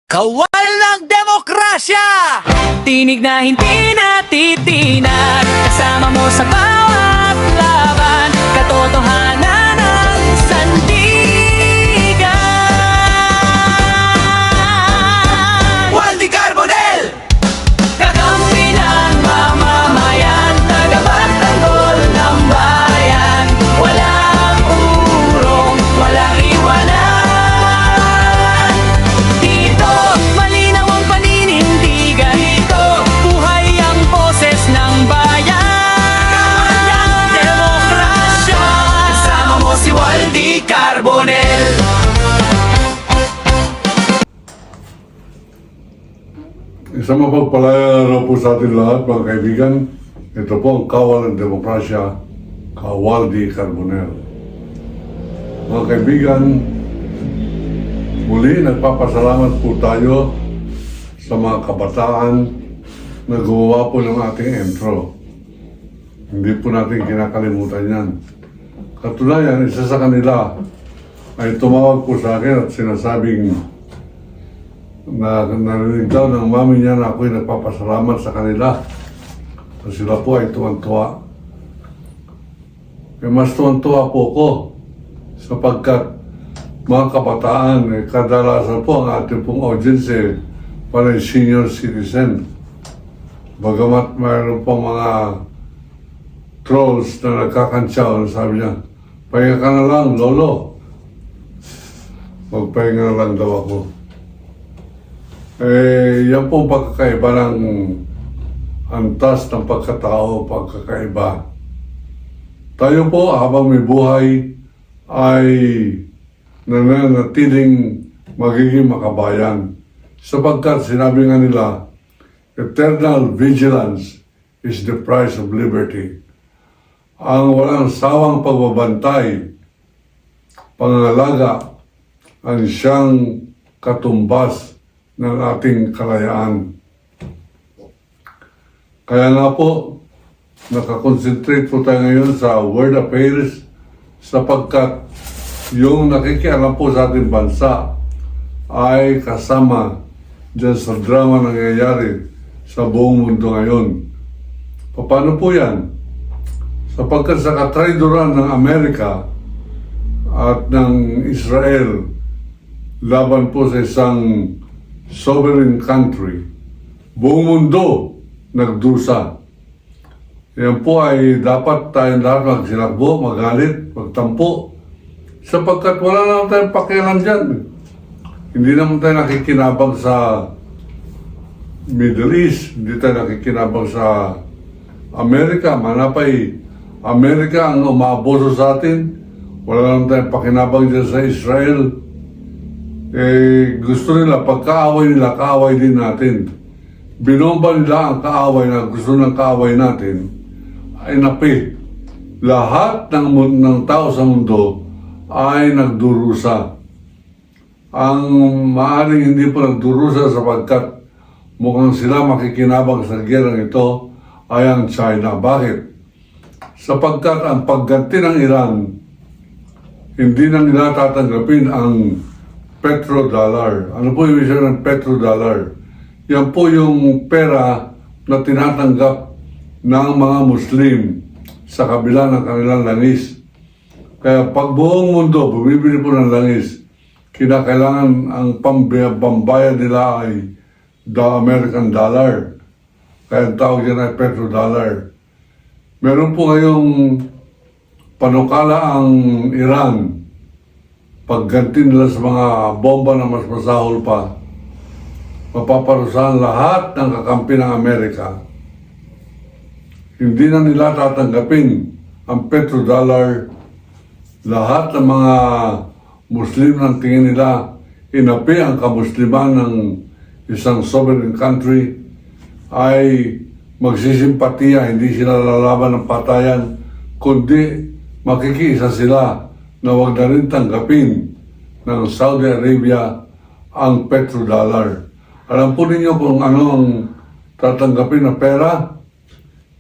Kawal ng demokrasya! Tinig na hindi natitinag, kasama mo sa bawat laban, katotohanan ng sandigan. Waldy Carbonell! Kakampi ng mamamayan, tagapagtanggol ng bayan, walang urong, walang iwanan. Dito, malinaw ang paninindigan. Dito, buhay ang boses ng bayan. Demokrasya, kasama mo si Waldy Carbonell. Isang mapagpalayang araw po sa ating lahat, mga kaibigan. Ito po ang Kawal ng Demokrasya, Waldy Carbonell. Mga kaibigan, muli nagpapasalamat po tayo sa mga kabataan na gumawa po ng ating intro. Hindi po natin kinakalimutan yan. Katunayan, isa sa kanila ay tumawag po sa akin at sinasabing na narinig daw ng mami niya na ako'y nagpapasalamat sa kanila. So sila po ay tuwan-tuwa. Mas tuwan-tuwa po ko sapagkat mga kabataan, kadalasan po ang ating pong audience para senior citizen. Bagamat mayroon pong mga trolls na nagkakantsaw, sabi niya, pahinga ka na lang, lolo. Magpahinga na lang daw ako. Yan pong pagkakaiba ng antas ng pagkatao, pagkakaiba. Tayo po habang may buhay ay nananatiling magiging makabayan. Sapagkat sinabi nga nila, eternal vigilance is the price of liberty. Ang walang sawang pagbabantay, pangangalaga, ang siyang katumbas ng ating kalayaan. Kaya nga po, nakakonsentrate po tayo ngayon sa world affairs sapagkat yung nakikialam po sa ating bansa ay kasama dyan sa drama nangyayari sa buong mundo ngayon. Paano po yan? Sapagkat sa katraidoran ng Amerika at ng Israel laban po sa isang sovereign country, buong mundo nagdusa. Yan po ay dapat tayong lahat magsilakbo, magalit, magtampo, sapagkat wala naman tayong pakialam dyan. Hindi naman tayo nakikinabang sa Middle East, hindi tayo nakikinabang sa Amerika. Manapay, Amerika ang umaaboso sa atin, wala naman tayong pakinabang dyan sa Israel. Gusto nila, pagkaaway nila, kaaway din natin. Binomba nila ang kaaway na gusto ng kaaway natin, ay napi. Lahat ng tao sa mundo ay nagdurusa. Ang maaaring hindi po nagdurusa sapagkat mukhang sila makikinabang sa gerang ito ay ang China. Bakit? Sapagkat ang pagganti ng Iran, hindi na nila tatanggapin ang petrodollar. Ano po yung isang ng petrodollar? Yan po yung pera na tinatanggap ng mga Muslim sa kabila ng kanilang langis. Kaya pag buong mundo bumibili po ng langis, kinakailangan ang pambayad nila ay the American dollar. Kaya ang tawag yan ay petrodollar. Meron po ngayong panukala ang Iran. Pagganti nila sa mga bomba na mas masahol pa, mapaparusahan lahat ng kakampi ng Amerika. Hindi na nila tatanggapin ang petrodollar. Lahat ng mga Muslim ng tingin nila, inapi ang kamusliman ng isang sovereign country, ay magsisimpatiya, hindi sila lalaban ng patayan, kundi makikiisa sila na huwag na rin tanggapin ng Saudi Arabia ang petrodollar. Alam po ninyo kung anong tatanggapin na pera?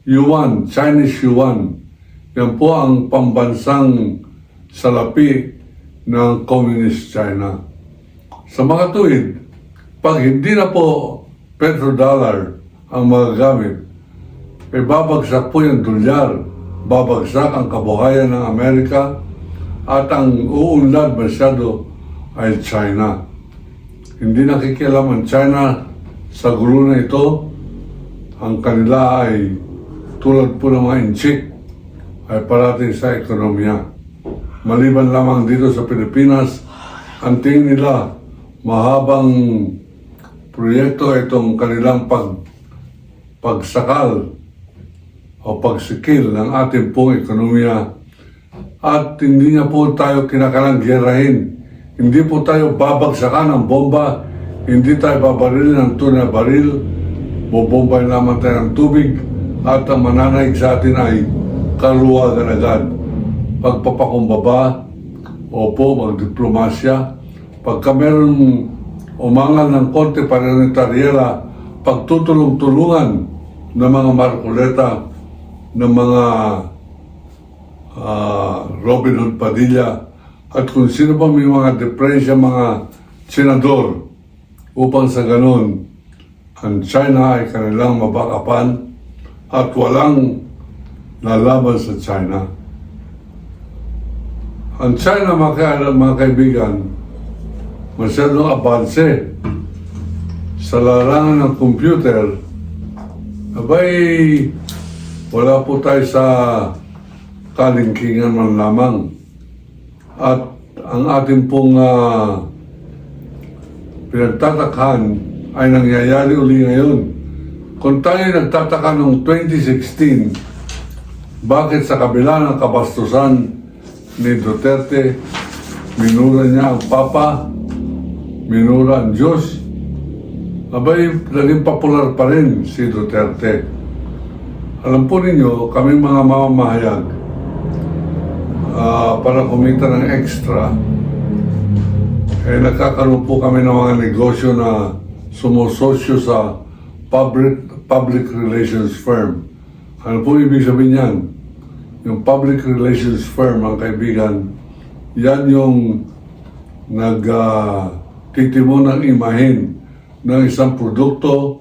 Yuan, Chinese yuan. Yan po ang pambansang salapi ng Communist China. Sa mga tuwid, pag hindi na po petrodollar ang magagamit, babagsak po yung dolyar, babagsak ang kabuhayan ng Amerika, at ang uunlad masyado ay China. Hindi nakikialam ang China sa gulo na ito. Ang kanila ay tulad po ng mga inchik ay parating sa ekonomiya. Maliban lamang dito sa Pilipinas, ang tingin nila mahabang proyekto itong kanilang pagsakal o pagsikil ng ating pong ekonomiya, at hindi niya po tayo kinakalang gerahin. Hindi po tayo babagsakan ng bomba, hindi tayo babarilin ng tunay na baril, bobombay naman tayo ng tubig, at ang mananaig sa atin ay kaluwagan agad. Pagpapakumbaba, opo, magdiplomasya. Pagka meron umangal ng konti pananitaryela, pagtutulong-tulungan ng mga Marcoleta, ng mga Robin Hood Padilla, at kung sino pa may mga depresya, mga senador, upang sa ganun, ang China ay kanilang mabakapan at walang lalaban sa China. Ang China, mga kaibigan, masyadong abanse sa larangan ng computer. Abay, wala po tayo sa kalingkingan man lamang. At ang ating pong pinagtatakhan ay nangyayari uli ngayon. Kung tayo nagtataka noong 2016, bakit sa kabila ng kabastusan ni Duterte, minura niya ang Papa, minura ang Diyos, abay, naging popular pa rin si Duterte. Alam po ninyo, kami mga mamamahayag, para kumita ng extra, nagkakaroon po kami ng mga negosyo na sumusosyo sa public relations firm. Ano po ibig sabihin yan? Yung public relations firm, ang kaibigan, yan yung nagtitimo ng imahen ng isang produkto,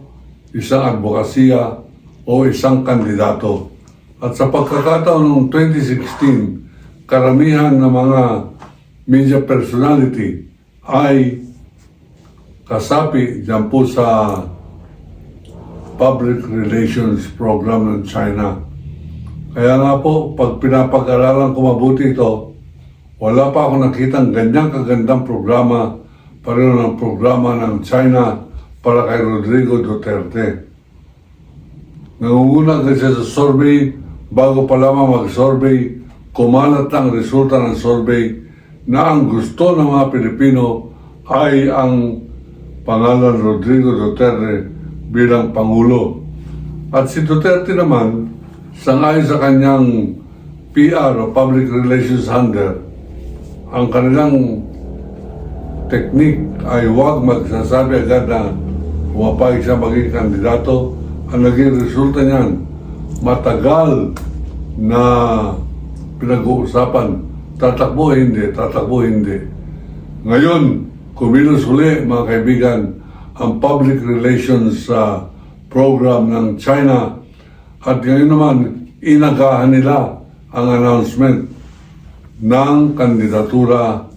isang advokasya, o isang kandidato. At sa pagkakataon noong 2016, karamihan ng mga media personality ay kasapi dyan po sa public relations program ng China. Kaya nga po, pag pinapag-aralan ko mabuti ito, wala pa ako nakitang ganyang kagandang programa pareho ng programa ng China para kay Rodrigo Duterte. Nangunguna kasi sa survey, bago pa lamang mag-survey, kumalat ang resulta ng survey na ang gusto ng mga Pilipino ay ang pangalan Rodrigo Duterte bilang Pangulo. At si Duterte naman, sangayon sa kanyang PR o Public Relations Handler, ang kanilang teknik ay huwag magsasabi agad na pumapayag siya maging kandidato. Ang naging resulta niyan, matagal na pinag-uusapan, tatakbo hindi, tatakbo hindi. Ngayon, kumilos uli, mga kaibigan, ang public relations program ng China, at ngayon naman, inagahan nila ang announcement ng kandidatura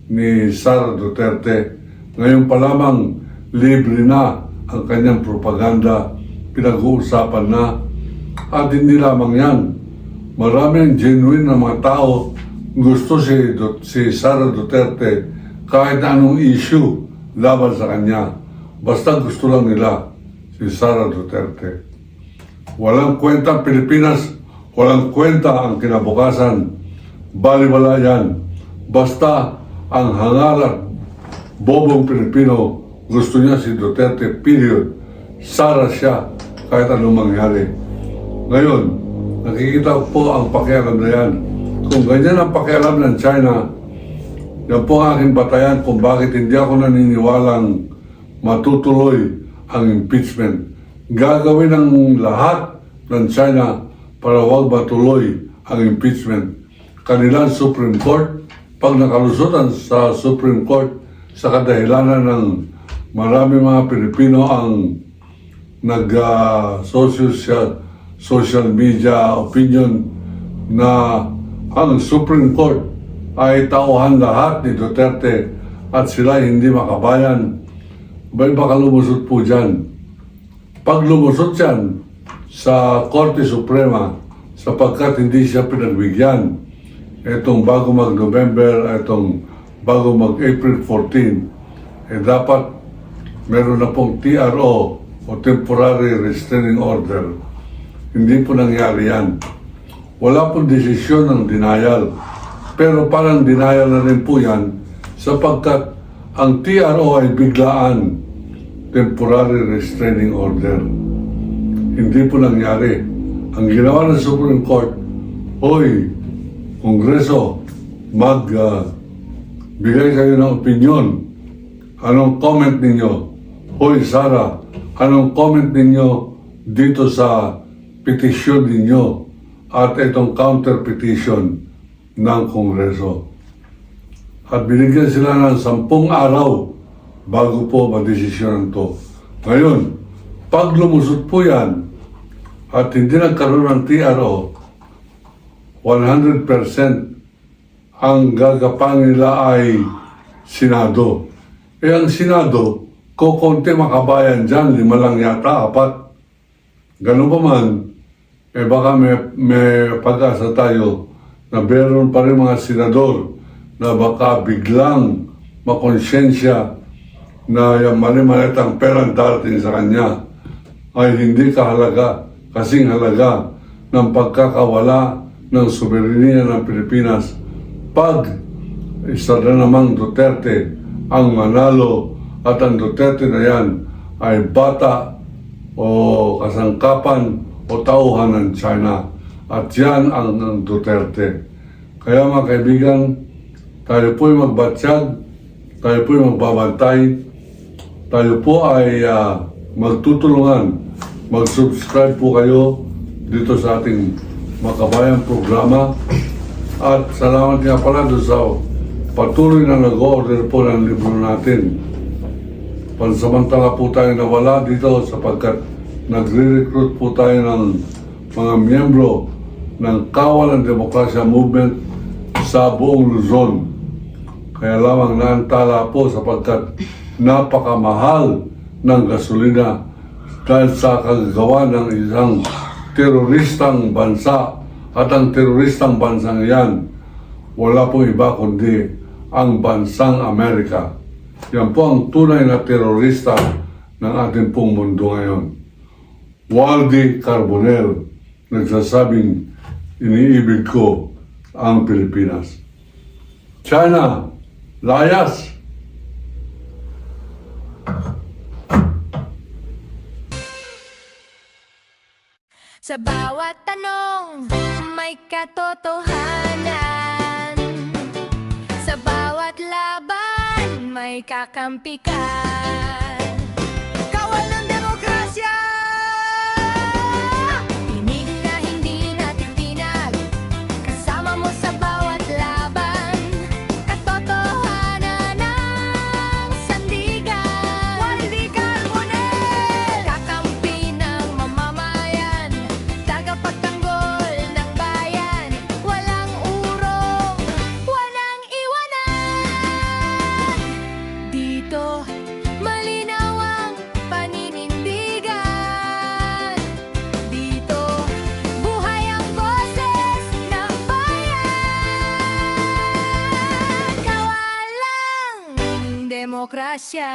ni Sara Duterte. Ngayon pa lamang, libre na ang kanyang propaganda, pinag-uusapan na, at hindi lamang yan. Maraming genuine na mga tao gusto si Sara Duterte kahit anong issue laban sa kanya. Basta gusto lang nila si Sara Duterte. Walang kwenta ang Pilipinas, walang kwenta ang kinabukasan. Baliwala yan. Basta ang hangal at bobong Pilipino gusto niya si Duterte, period. Sara siya kahit anong mangyari. Ngayon, nakikita po ang pakialam na yan. Kung ganyan ang pakialam ng China, yan po ang aking batayan kung bakit hindi ako naniniwalang matutuloy ang impeachment. Gagawin ng lahat ng China para huwag matuloy ang impeachment. Kanilang Supreme Court, pag nakalusutan sa Supreme Court sa kadahilanan ng marami mga Pilipino ang social media opinion na ang Supreme Court ay tauhan lahat ni Duterte at sila hindi makabayan. Baka lumusot po dyan. Pag lumusot yan sa Korte Suprema sapagkat hindi siya pinagbigyan itong bago mag-November, itong bago mag-April 14, dapat meron na pong TRO o Temporary Restraining Order. Hindi po nangyari yan. Wala pong desisyon ng denial. Pero parang denial na rin po yan sapagkat ang TRO ay biglaan, Temporary Restraining Order. Hindi po nangyari. Ang ginawa ng Supreme Court, hoy, Kongreso, bigay kayo ng opinion. Anong comment ninyo? Hoy, Sara, anong comment ninyo dito sa petisyon ninyo at itong counter petition ng Kongreso? At binigyan sila ng 10 araw bago po madesisyonan to. Ngayon, pag lumusot po yan at hindi nagkaroon ng TRO, 100% ang gagapang nila ay Senado. Ang Senado, kukunti makabayan dyan, 5 lang yata, 4. Ganun pa man, baka may pag-asa tayo na meron pa rin mga senador na baka biglang makonsensya na yung mali-malitang perang darating sa kanya ay hindi kahalaga, kasing halaga ng pagkakawala ng soberenya ng Pilipinas pag isa na namang Duterte ang manalo at ang Duterte na yan ay bata o kasangkapan o tauhan ng China at yan ang Duterte. Kaya mga kaibigan, tayo po'y magbatsyag, tayo po'y magbabantay, tayo po ay magtutulungan. Mag-subscribe po kayo dito sa ating Makabayan programa. At salamat nga pala doon sa patuloy na nag-order po ng libro natin. Pansamantala po tayo nawala dito sapagkat nagre-recruit po tayo ng mga miyembro ng Kawal ng Demokrasya Movement sa buong Luzon. Kaya lamang naantala po sapagkat napakamahal ng gasolina dahil sa kagagawa ng isang teroristang bansa. At ang teroristang bansang yan, wala pong iba kundi ang bansang Amerika. Yan po ang tunay na terorista ng ating pong mundo ngayon. Waldy Carbonell, nagsasabing, iniibig ko ang Pilipinas. China, layas! Sa bawat tanong, may katotohanan. Sa bawat laban, may kakampi ka. Kawal ng demokrasya! Tinig na hindi natitinag, kasama mo sa bawat laban. Katotohanan ng sandigan. Waldy Carbonell, kakampi ng mamamayan, tagapagtanggol ng bayan. Walang urong, walang iwanan. Dito, malinaw ang paninindigan. Dito, buhay ang boses ng bayan. Kawalang demokrasya.